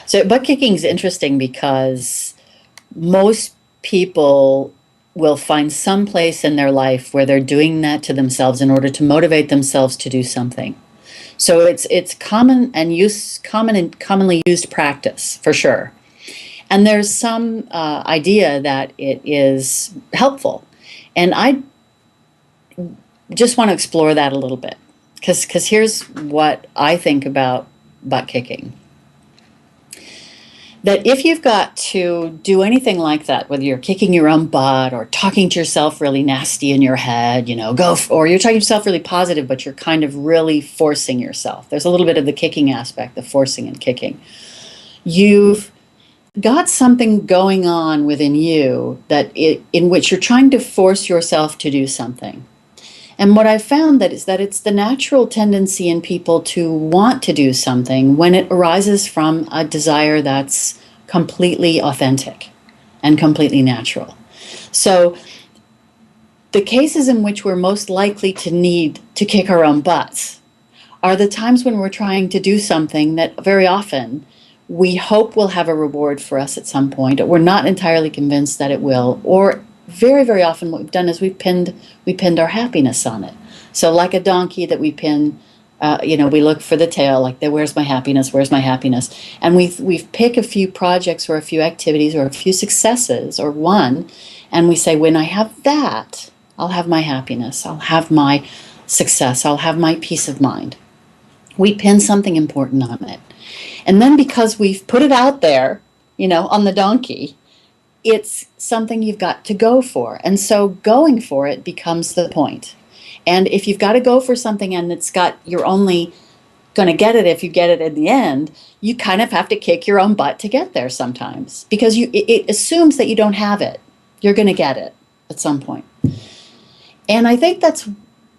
So butt kicking is interesting because most people will find some place in their life where they're doing that to themselves in order to motivate themselves to do something. So it's common and commonly used practice for sure. And there's some idea that it is helpful, and I just want to explore that a little bit because here's what I think about butt kicking. That if you've got to do anything like that, whether you're kicking your own butt or talking to yourself really nasty in your head, or you're talking to yourself really positive, but you're kind of really forcing yourself. There's a little bit of the kicking aspect, the forcing and kicking. You've got something going on within you in which you're trying to force yourself to do something. And what I've found is that it's the natural tendency in people to want to do something when it arises from a desire that's completely authentic and completely natural. So the cases in which we're most likely to need to kick our own butts are the times when we're trying to do something that very often we hope will have a reward for us at some point, or we're not entirely convinced that it will, or very, very often what we've done is we pinned our happiness on it. So like a donkey that we pin, we look for the tail, like, where's my happiness, where's my happiness? And we've picked a few projects or a few activities or a few successes or one, and we say, when I have that, I'll have my happiness, I'll have my success, I'll have my peace of mind. We pin something important on it. And then because we've put it out there, on the donkey, it's something you've got to go for. And so going for it becomes the point. And if you've got to go for something and you're only going to get it if you get it in the end, you kind of have to kick your own butt to get there sometimes, because it assumes that you don't have it. You're going to get it at some point. And I think that's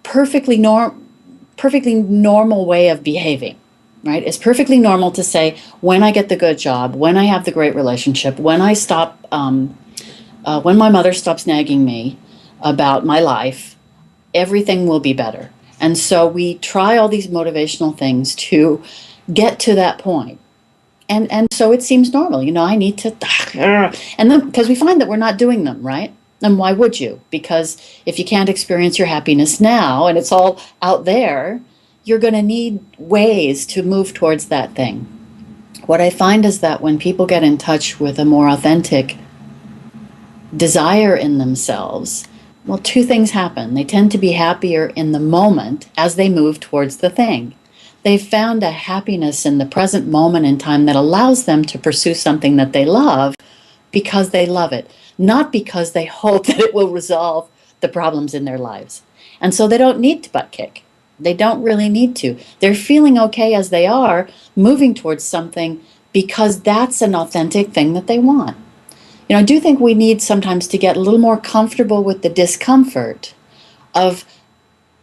perfectly normal way of behaving. Right? It's perfectly normal to say, when I get the good job, when I have the great relationship, when I stop, when my mother stops nagging me about my life, everything will be better. And so we try all these motivational things to get to that point. And so it seems normal, I need to, and then because we find that we're not doing them, right? And why would you? Because if you can't experience your happiness now and it's all out there, you're going to need ways to move towards that thing. What I find is that when people get in touch with a more authentic desire in themselves, well, two things happen. They tend to be happier in the moment as they move towards the thing. They've found a happiness in the present moment in time that allows them to pursue something that they love because they love it, not because they hope that it will resolve the problems in their lives. And so they don't need to butt kick. They don't really need to. They're feeling okay as they are, moving towards something because that's an authentic thing that they want. I do think we need sometimes to get a little more comfortable with the discomfort of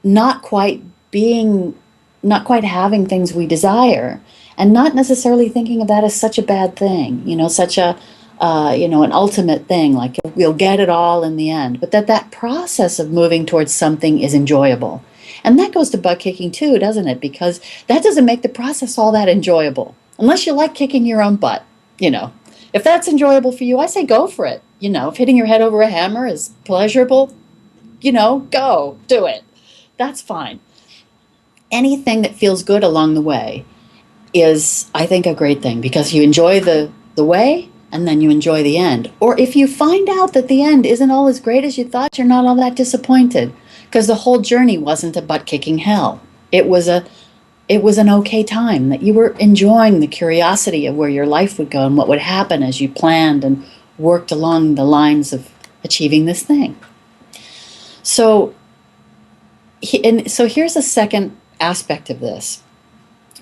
not quite having things we desire, and not necessarily thinking of that as such a bad thing, such an ultimate thing, like we'll get it all in the end, but that process of moving towards something is enjoyable. And that goes to butt kicking too, doesn't it? Because that doesn't make the process all that enjoyable. Unless you like kicking your own butt, If that's enjoyable for you, I say go for it. If hitting your head over a hammer is pleasurable, go, do it. That's fine. Anything that feels good along the way is, I think, a great thing, because you enjoy the way and then you enjoy the end. Or if you find out that the end isn't all as great as you thought, you're not all that disappointed. Because the whole journey wasn't a butt-kicking hell. It was an okay time, that you were enjoying the curiosity of where your life would go and what would happen as you planned and worked along the lines of achieving this thing. So here's a second aspect of this.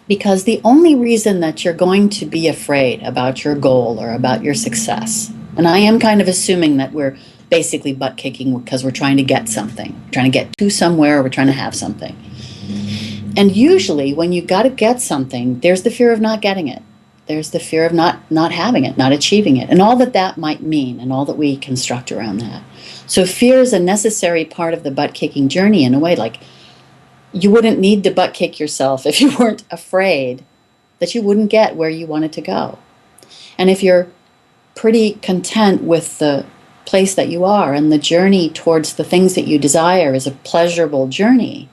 Because the only reason that you're going to be afraid about your goal or about your success, and I am kind of assuming that we're basically butt kicking because we're trying to get something, trying to get to somewhere, or we're trying to have something. And usually when you got to get something, there's the fear of not getting it. There's the fear of not having it, not achieving it, and all that might mean, and all that we construct around that. So fear is a necessary part of the butt kicking journey in a way. Like, you wouldn't need to butt kick yourself if you weren't afraid that you wouldn't get where you wanted to go. And if you're pretty content with the place that you are and the journey towards the things that you desire is a pleasurable journey,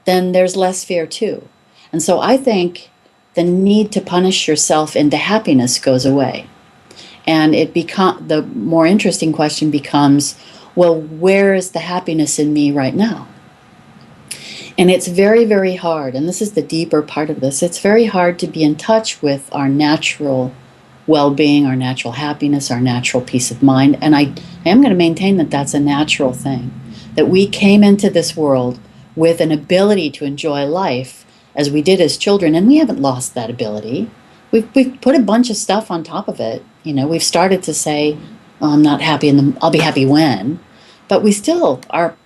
then there's less fear too. And so I think the need to punish yourself into happiness goes away. And the more interesting question becomes, well, where is the happiness in me right now? And it's very, very hard, and this is the deeper part of this, it's very hard to be in touch with our natural well-being, our natural happiness, our natural peace of mind. And I am going to maintain that that's a natural thing, that we came into this world with an ability to enjoy life as we did as children, and we haven't lost that ability. We've put a bunch of stuff on top of it. We've started to say, oh, I'm not happy, I'll be happy when. But we still are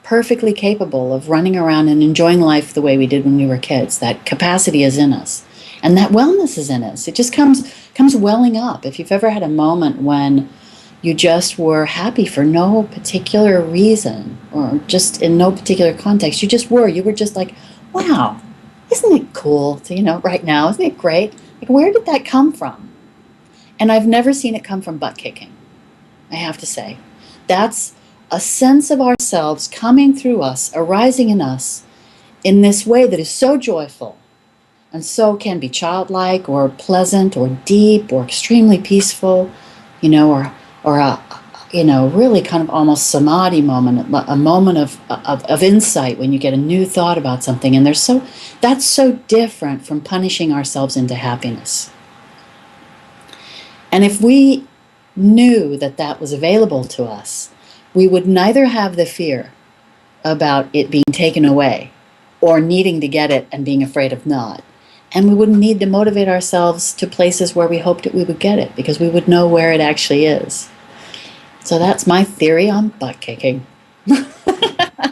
perfectly capable of running around and enjoying life the way we did when we were kids. That capacity is in us. And that wellness is in us. It just comes welling up. If you've ever had a moment when you just were happy for no particular reason or just in no particular context, you were just like, wow, isn't it cool to, right now, isn't it great? Like, where did that come from? And I've never seen it come from butt kicking, I have to say. That's a sense of ourselves coming through us, arising in us in this way that is so joyful and so can be childlike or pleasant or deep or extremely peaceful, or a really kind of almost samadhi moment, a moment of insight when you get a new thought about something. And that's so different from punishing ourselves into happiness. And if we knew that that was available to us, we would neither have the fear about it being taken away or needing to get it and being afraid of not. And we wouldn't need to motivate ourselves to places where we hoped that we would get it, because we would know where it actually is. So that's my theory on butt kicking.